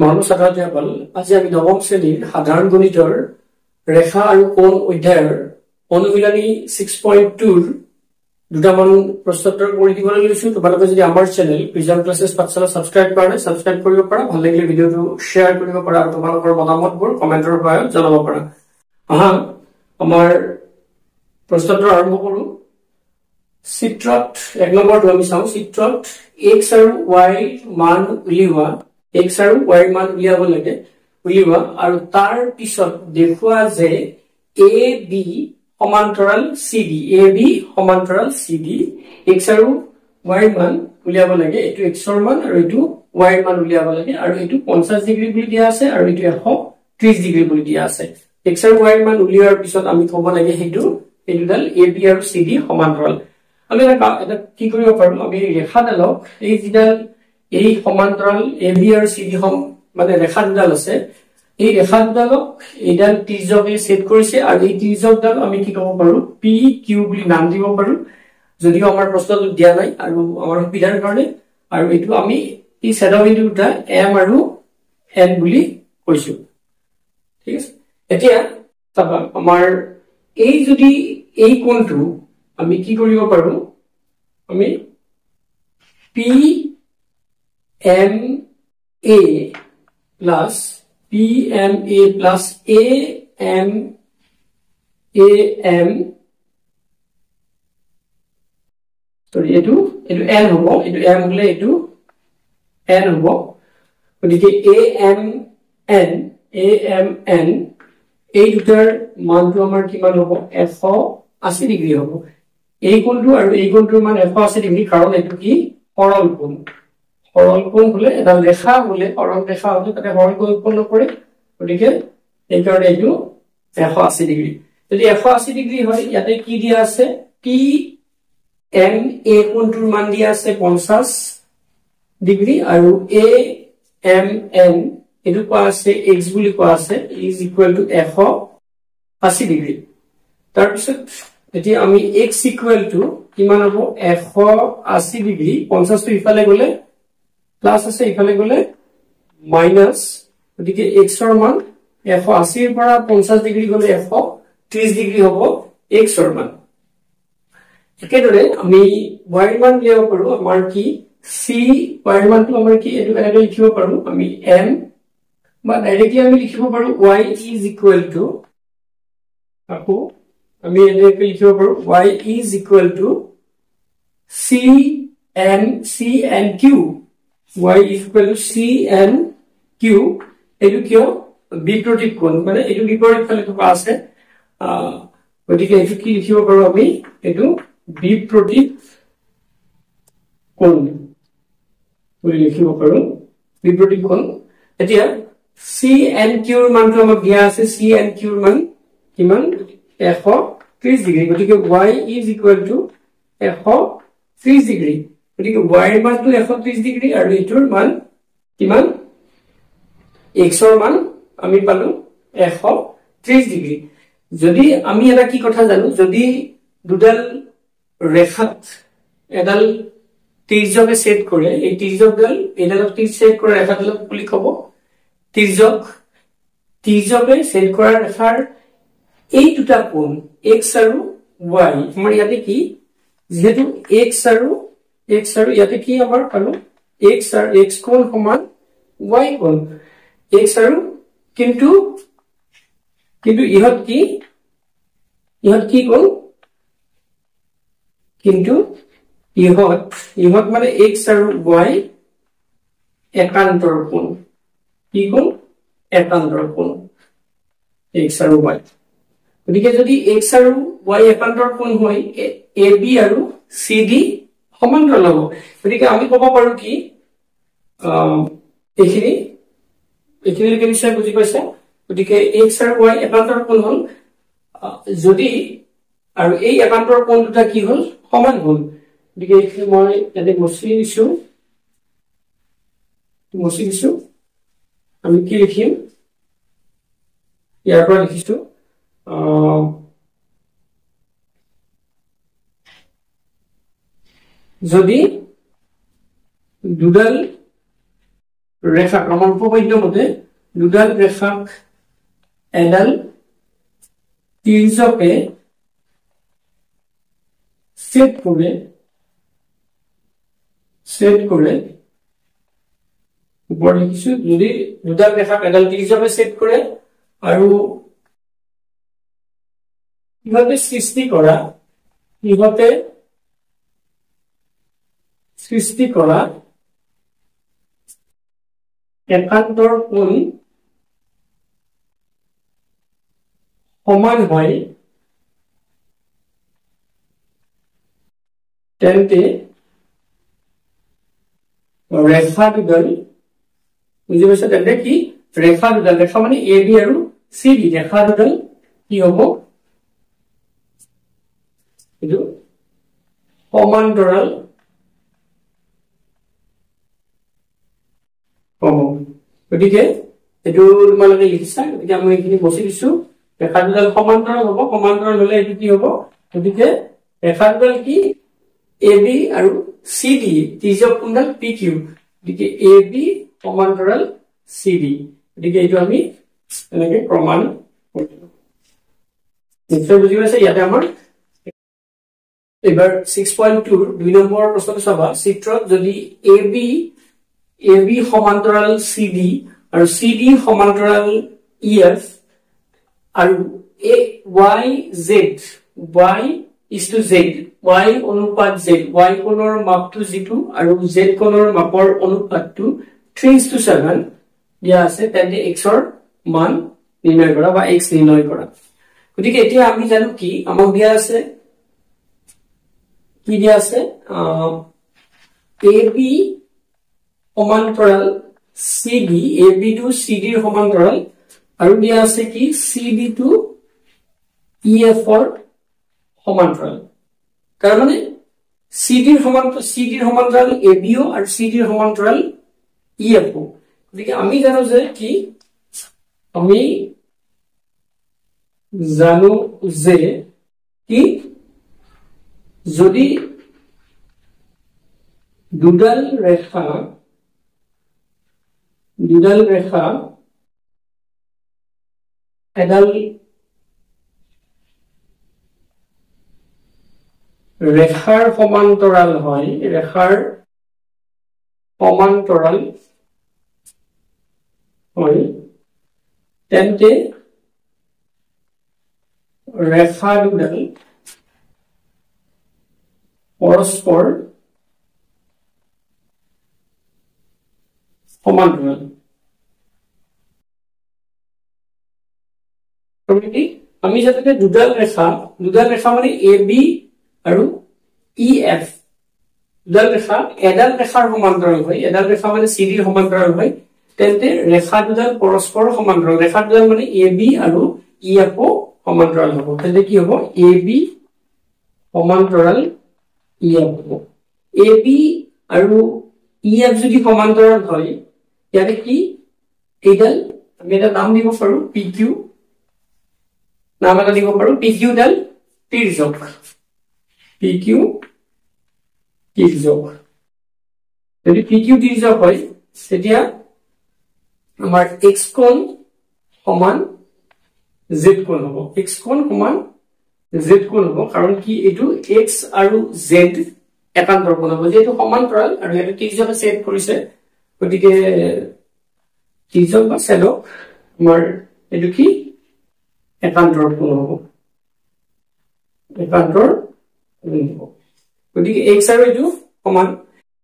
মৰমৰ ছাত্ৰ-ছাত্ৰীসকল, আজি আমি নৱম শ্ৰেণীৰ সাধাৰণ গণিতৰ ৰেখা আৰু কোণ অধ্যায়ৰ অনুশীলনী 6.2 ৰ দুটামান প্ৰশ্নোত্তৰ কৰি দিবলৈ লৈছো। তোমালোকে যদি আমাৰ চেনেল প্ৰিজম ক্লাছেছ পাঠশালা সাবস্ক্ৰাইব কৰা নাই, সাবস্ক্ৰাইব কৰিব পাৰা, ভাল লাগিলে ভিডিঅটো শ্বেয়াৰ কৰিব পাৰা আৰু তোমালোকৰ মতামতবোৰ কমেন্টৰ সহায়ত জনাব পাৰা। আহা আমাৰ প্ৰশ্নোত্তৰ আৰম্ভ কৰো। চিত্ৰত এক নম্বৰটো আমি চাওঁ। চিত্ৰত x আৰু y মান উলিওৱা, x আৰু y মান উলিয়াব লাগে, উলিওৱা আৰু তাৰ পিছত দেখুৱা যে AB সমান্তৰাল CD, AB সমান্তৰাল CD, x আৰু y মান উলিয়াব লাগে। এটো x ৰ মান আৰু এটো y ৰ মান উলিয়াব লাগে আৰু এটো 50 ডিগ্ৰী বুলি দিয়া আছে আৰু এটো 130 ডিগ্ৰী বুলি দিয়া আছে। x আৰু y ৰ মান উলিওৱাৰ পিছত আমি থব লাগে হেতু এডাল AB আৰু CD সমান্তৰাল। আমি এটা কি কৰিব পাৰো, আমি ৰেখাডালক এই যিডাল এই সমান্তৰাল AB আৰু CD মানে ৰেখা দুডাল আছে, এই ৰেখা দুডালক এইডাল তিৰ্যকে ছেদ কৰিছে আৰু এই তিৰ্যকডাল আমি কি ক'ব পাৰো, PQ বুলি নাম দিব পাৰো, যদিও আমাৰ প্ৰশ্নটো দিয়া নাই আৰু আমাৰ সুবিধাৰ কাৰণে। আৰু এইটো আমি এই ছেদবিন্দু দুটা M আৰু N বুলি কৈছো। ঠিক আছে, এতিয়া চাবা আমাৰ এই যদি এই কোণটো আমি কি কৰিব পাৰো, আমি PMA plus PMA plus AM sorry এটো N হ'ব, এটো M হলে এটো N হ'ব। গতিকে AMN এই দুটাৰ মানটো আমাৰ কিমান হ'ব, 180 ডিগ্ৰী হ'ব। এই কোণটো আৰু এই কোণটোৰ মান 180 ডিগ্ৰী, কাৰণ এটো কি সৰল কোণ। সৰল কোণ হলে এটা ৰেখা হলে, সৰল ৰেখা হলে তাতে সৰল কোণ উৎপন্ন কৰে, গতিকে এই কাৰণে এটো 180 ডিগ্ৰী। যদি 180 ডিগ্ৰী হয়, ইয়াতে কি দিয়া আছে, PMA কোণটোৰ মান দিয়া আছে 50 ডিগ্ৰী আৰু AMN এটো কোৱা আছে x বুলি কোৱা আছে, is equal to 180 ডিগ্ৰী। তাৰ পিছত এতিয়া আমি x equal to কিমান হ'ব, 180 ডিগ্ৰী, 50 টো ইফালে গলে প্লাস আছে, ইফালে গলে মাইনাস, গতিকে x ৰ মান 180 ৰ পৰা 50 ডিগ্ৰী গলে 130 ডিগ্ৰী হ'ব x ৰ মান। একেদৰে আমি y ৰ মান লিখিব পাৰো, আমাৰ কি c, y ৰ মানটো আমাৰ কি এটো এনেকৈ লিখিব পাৰো আমি m, বা ডাইৰেক্টলি আমি লিখিব পাৰো y is equal to, আকৌ আমি এনেকৈ লিখিব পাৰো y is equal to c and q, y is equal to c and q। এটো কিয় বিপৰীত কোণ, মানে এটো বিপৰীত ফালে থকা আছে, গতিকে এটো কি লিখিব পাৰো আমি, এটো বিপৰীত কোণ বুলি লিখিব পাৰো, বিপৰীত কোণ। এতিয়া c and q ৰ মানটো আমাক দিয়া আছে, c and q ৰ মান কিমান, 130 ডিগ্ৰী, গতিকে y is equal to 130 degree. গতিকে y ৰ মানটো 130 ডিগ্ৰী আৰু এটোৰ মান কিমান, x ৰ মান আমি পালো 130 ডিগ্ৰী। যদি আমি এটা কি কথা জানো, যদি দুডাল ৰেখাত এডাল তিৰ্যকে ছেদ কৰে, এই তিৰ্যকডাল এডালক ছেদ কৰা ৰেখাডালক বুলি ক'ব তিৰ্যক। তিৰ্যকে ছেদ কৰা ৰেখাৰ এই দুটা কোণ x আৰু y, আমাৰ ইয়াতে কি, যেহেতু x আৰু ইয়াতে কি আমাৰ পালো x আৰু x কোণ সমান y কোণ, x আৰু কিন্তু ইহত কি কোণ, কিন্তু ইহত মানে x আৰু y একান্তৰ কোণ, কি কোণ, একান্তৰ কোণ x আৰু y। গতিকে যদি x আৰু y একান্তৰ কোণ হয়, AB আৰু CD সমান্তৰাল হ'ব। গতিকে আমি ক'ব পাৰো কি, এইখিনিলৈকে নিশ্চয় বুজি পাইছা। গতিকে x আৰু y একান্তৰ কোণ হল যদি, আৰু এই একান্তৰ কোণ দুটা কি হল, সমান হল। গতিকে এইখিনি মই ইয়াতে মুছি দিছো, আমি কি লিখিম, ইয়াৰ পৰা লিখিছো যদি দুডাল ৰেখাক আমাৰ উপপাদ্য মতে দুডাল ৰেখাক এডাল তিৰ্যকে ছেদ কৰে ওপৰত লিখিছো যদি দুডাল ৰেখাক এডাল তিৰ্যকে ছেদ কৰে আৰু ইহঁতে সৃষ্টি কৰা একান্তৰ কোণ সমান হয় তেন্তে ৰেখা দুডাল বুজি পাইছে তেন্তে কি ৰেখা দুডাল ৰেখা মানে এ বি আৰু চি ডি ৰেখা দুডাল কি হ'ব এইটো সমান্তৰাল হ'ব গতিকে এইটো তোমালোকে লিখিছা গতিকে আমি এইখিনি বসি দিছো ৰেখা দুডাল সমান্তৰাল হ'ব সমান্তৰাল হলে এইটো কি হ'ব গতিকে ৰেখা দুডাল কি এ বি আৰু চি ডি তিৰ্যক কোণডাল পি কিউ গতিকে এ বি সমান্তৰাল চি ডি গতিকে এইটো আমি এনেকে প্ৰমাণ কৰিলো নিশ্চয় বুজি পাইছে ইয়াতে আমাৰ এবাৰ 6.2 2 নম্বৰ প্ৰশ্নটো চাবা চিত্ৰত যদি এ বি সমান্তৰাল চি ডি আৰু চি ডি সমান্তৰাল ই এফ আৰু A Y Z Y is to z y অনুপাত z y কোণৰ মাপটো যেটো আৰু z কোণৰ মাপৰ অনুপাতটো 3:7 দিয়া আছে তেন্তে x ৰ মান নিৰ্ণয় কৰা বা x নিৰ্ণয় কৰা গতিকে এতিয়া আমি জানো কি আমাক দিয়া আছে কি দিয়া আছে ab সমান্তৰাল cd ab টু cd ৰ সমান্তৰাল আৰু দিয়া আছে কি cd টু ef ৰ সমান্তৰাল তাৰ মানে cd ৰ সমান্তৰাল ABO আৰু cd ৰ সমান্তৰাল EFO গতিকে আমি জানো যে কি আমি জানো যে কি যদি দুডাল ৰেখা এডাল ৰেখাৰ সমান্তৰাল হয় তেন্তে ৰেখা দুডাল পৰস্পৰ সমান্তৰাল আমি যাতে দুডাল ৰেখা মানে এ বি আৰু ই এফ দুডাল ৰেখা এডাল ৰেখাৰ সমান্তৰাল হয় এডাল ৰেখা মানে চি ডিৰ সমান্তৰাল হয় তেন্তে ৰেখা দুডাল পৰস্পৰ সমান্তৰাল ৰেখা দুডাল মানে এ বি আৰু ই এফ সমান্তৰাল হ'ব তেন্তে কি হ'ব এ বি সমান্তৰাল ই এফ হ'ব এ বি আৰু ই এফ যদি সমান্তৰাল হয় ইয়াতে কি এইডাল আমি এটা নাম দিব পাৰো পি কিউ নাম এটা দিব পাৰো পি কিউ ডাল তিৰ্যক PQ তিৰ্যক যদি PQ তিৰ্যক হয় তেতিয়া আমাৰ x কোণ সমান z কোণ হ'ব x কোণ সমান z কোণ হ'ব কাৰণ কি এটো x আৰু z একান্তৰ কোণ হ'ব যেটো সমান্তৰাল আৰু এটো তিৰ্যকে ছেদ কৰিছে গতিকে তিৰ্যক বা ছেদক আমাৰ এটো কি একান্তৰ কোণ হ'ব একান্তৰ গতিকে x আৰু এটো সমান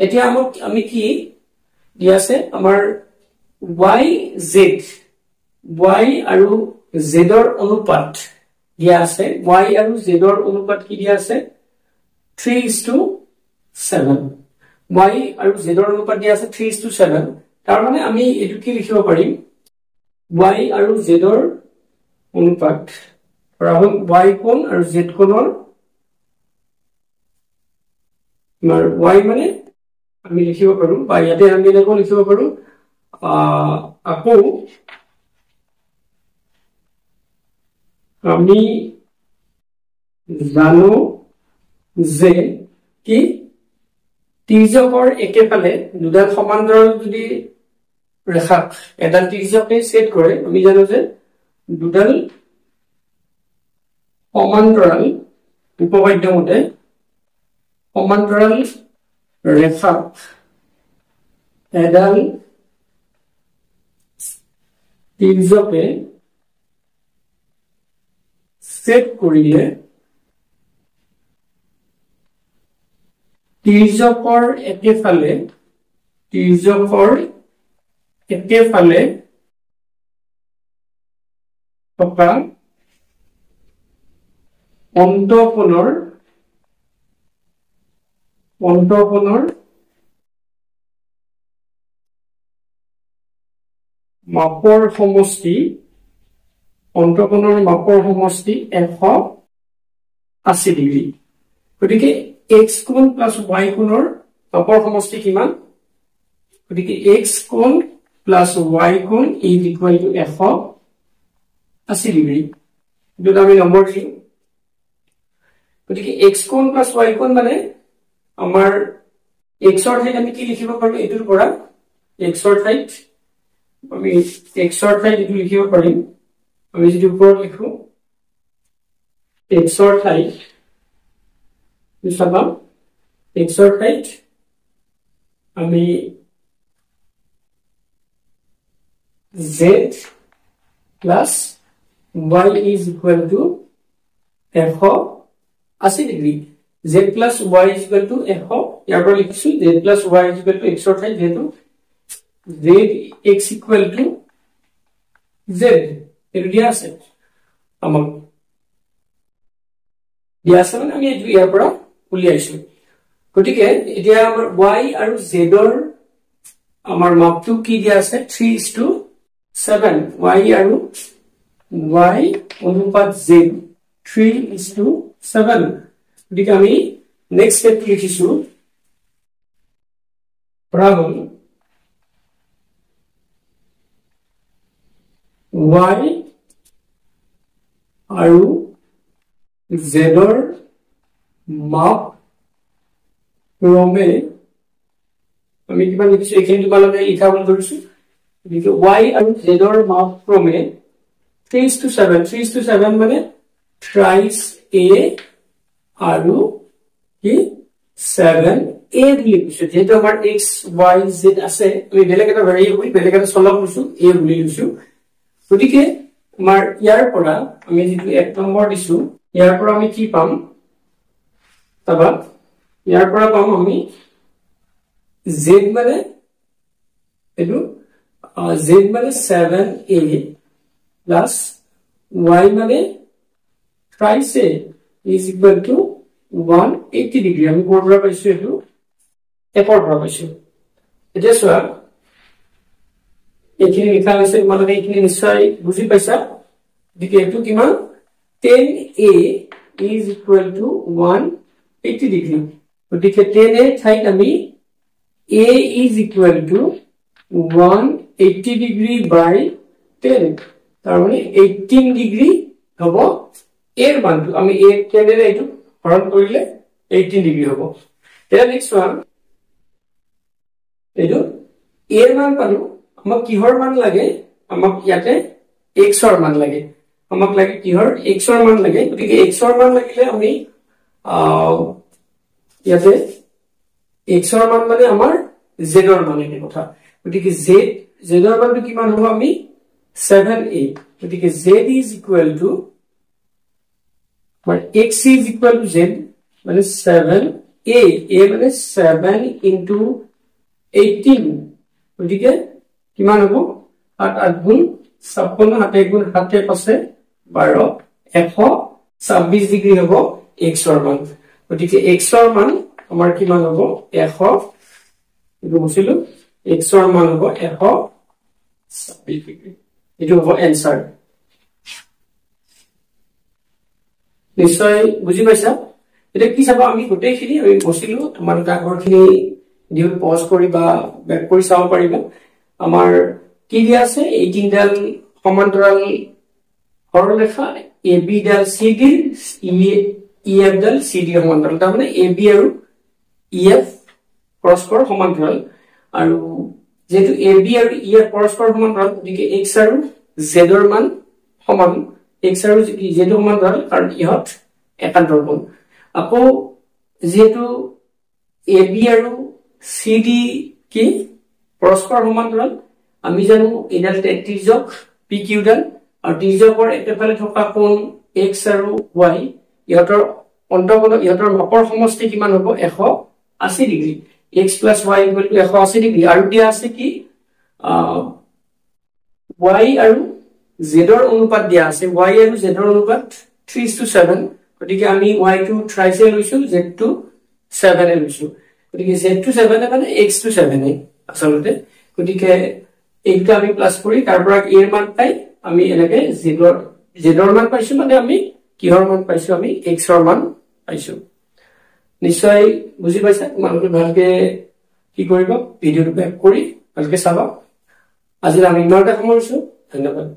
এতিয়া আমি কি দিয়া আছে আমাৰ y আৰু z ৰ অনুপাত দিয়া আছে y আৰু z ৰ অনুপাত কি দিয়া আছে 3:7 y আৰু z ৰ অনুপাত দিয়া আছে 3:7 তাৰ মানে আমি এটো কি লিখিব পাৰিম y আৰু z ৰ অনুপাত ৰাহুল y কোণ আৰু z কোণৰ আমাৰ y মানে আমি লিখিব পাৰো বা ইয়াতে আমি এনেকৈ লিখিব পাৰো আকৌ আমি জানো যে কি তিৰ্যকৰ একেফালে দুডাল সমান্তৰাল যদি ৰেখা এডাল ত্ৰিভুজকে সেট কৰে আমি জানো যে দুডাল সমান্তৰাল উপপাদ্য মতে সমান্তৰাল ৰেখা এডাল ত্ৰিভুজকে সেট কৰিলে ত্ৰিভুজকৰ একেফালে থকা অন্তঃকোণৰ মাপৰ সমষ্টি 180 ডিগ্ৰী গতিকে x কোণ প্লাস y কোণৰ মাপৰ সমষ্টি কিমান গতিকে x কোণ প্লাস y কোণ is equal to 180 ডিগ্ৰী দুটা আমি নম্বৰ দিম গতিকে x কোণ প্লাস y কোণ মানে আমাৰ x ৰ ঠাইত আমি কি লিখিব পাৰো এটোৰ পৰা x ৰ ঠাইত আমি x ৰ ঠাইত এটো লিখিব পাৰিম আমি যদি ওপৰত লিখো x ৰ ঠাইত নিছাবা x ৰ ঠাইত আমি z plus y is equal to 180 degree z plus y is equal to 100 ইয়াৰ পৰা লিখিছো z plus y is equal to x ৰ ঠাইত যেটো z x equal to z এটো দিয়া আছে আমাক দিয়া আছে মানে আমি এটো ইয়াৰ পৰা উলিয়াইছো গতিকে এতিয়া আমাৰ y আৰু z ৰ আমাৰ মাপটো কি দিয়া আছে 3:7 y আৰু y অনুপাত z 3:7 গতিকে আমি নেক্সট স্টেপ লিখিছো বৰাবল y আৰু z ৰ মাপ ক্ৰমে আমি কিমান লিখিছো এখিনি তোমালোকে ইথাবল কৰিছো গতিকে y আৰু z ৰ মাপ ক্ৰমে 3:7 মানে thrice a আৰু কি 7a বুলি লিখিছো যেটো আমাৰ x y z আছে আমি বেলেগ এটা ভেৰিয়েবল বেলেগ এটা চলক লৈছো a বুলি লিখিছো গতিকে আমাৰ ইয়াৰ পৰা আমি যেটো 1 নম্বৰ দিছো ইয়াৰ পৰা আমি কি পাম তবা ইয়াৰ পৰা পাম আমি z মানে এটো z মানে 7a plus y মানে thrice a is equal to 180 degree আমি কোৰ পৰা পাইছো এটো এপৰ পৰা পাইছো এতিয়া চোৱা এখিনি লিখা আছে মানে এখিনি নিশ্চয় বুজি পাইছা দিকে এটো কিমান 10a is equal to 180 degree গতিকে 10a ঠাইত আমি a is equal to 180 degree by 10 তাৰ মানে 18 degree হ'ব এৰ মানটো আমি a কেনেৰে এটো হৰণ কৰিলে 18 ডিগ্ৰী হ'ব এতিয়া নেক্সট ওয়ান এটো এৰ মান পালো আমাক কিহৰ মান লাগে আমাক ইয়াতে x ৰ মান লাগে আমাক লাগে কিহৰ x ৰ মান লাগে গতিকে x ৰ মান লাগিলে আমি ইয়াতে x ৰ মান মানে আমাৰ z ৰ মান এনে কথা গতিকে z ৰ মানটো কিমান হ'ব আমি 7a গতিকে z is equal to but x is equal to z মানে 7a a মানে 7 into 18 গতিকে কিমান হ'ব 8 8 গুণ 56 7 গুণ 7 আছে 12 126 ডিগ্ৰী হ'ব x ৰ মান গতিকে x ৰ মান আমাৰ কিমান হ'ব 100 এটো বসিলো x ৰ মান হ'ব 126 ডিগ্ৰী এটো হ'ব এনসার নিশ্চয় বুজি পাইছা এটা কি চাবা আমি গোটেইখিনি আমি বসিলো তোমাৰ আগৰখিনি দিউ পজ কৰি বা ব্যাক কৰি চাও পাৰিবা আমাৰ কি দিয়া আছে 18 ডাল সমান্তৰাল সৰলৰেখা AB ডাল CD EF ডাল CD সমান্তৰাল তাৰ মানে AB আৰু EF পৰস্পৰ সমান্তৰাল আৰু যেহেতু এ বি আৰু ই এৰ পৰস্পৰ সমান্তৰাল গতিকে x আৰু z ৰ মান সমান x আৰু z ৰ সমান্তৰাল কাৰণ ইহত একান্তৰ কোণ আকৌ যেহেতু এ বি আৰু সি ডি কি পৰস্পৰ সমান্তৰাল আমি জানো এডাল ত্ৰিজ্যক পি কিউ ডাল আৰু ত্ৰিজ্যকৰ একেফালে থকা কোণ x আৰু y ইহতৰ অন্তঃকোণ ইহতৰ মাপৰ সমষ্টি কিমান হ'ব 180 degree x plus y equal to 180 degree আৰু দিয়া আছে কি y আৰু z ৰ অনুপাত দিয়া আছে y আৰু z ৰ অনুপাত 3:7 গতিকে আমি y টো থ্ৰাইছে লৈছো z টো 7 এ লৈছো গতিকে z টো 7 এ মানে x টো 7 এ আসলতে গতিকে এইটা আমি প্লাস কৰি তাৰ পৰা এৰ মান পাই আমি এনেকে z ৰ মান পাইছো মানে আমি কিহৰ মান পাইছো আমি x ৰ মান পাইছো নিশ্চয় বুজি পাইছা তোমালোকে ভালকে কি কৰিব ভিডিওটো বেক কৰি ভালকে চাবা আজি আমি ইমানটা সামৰিছো ধন্যবাদ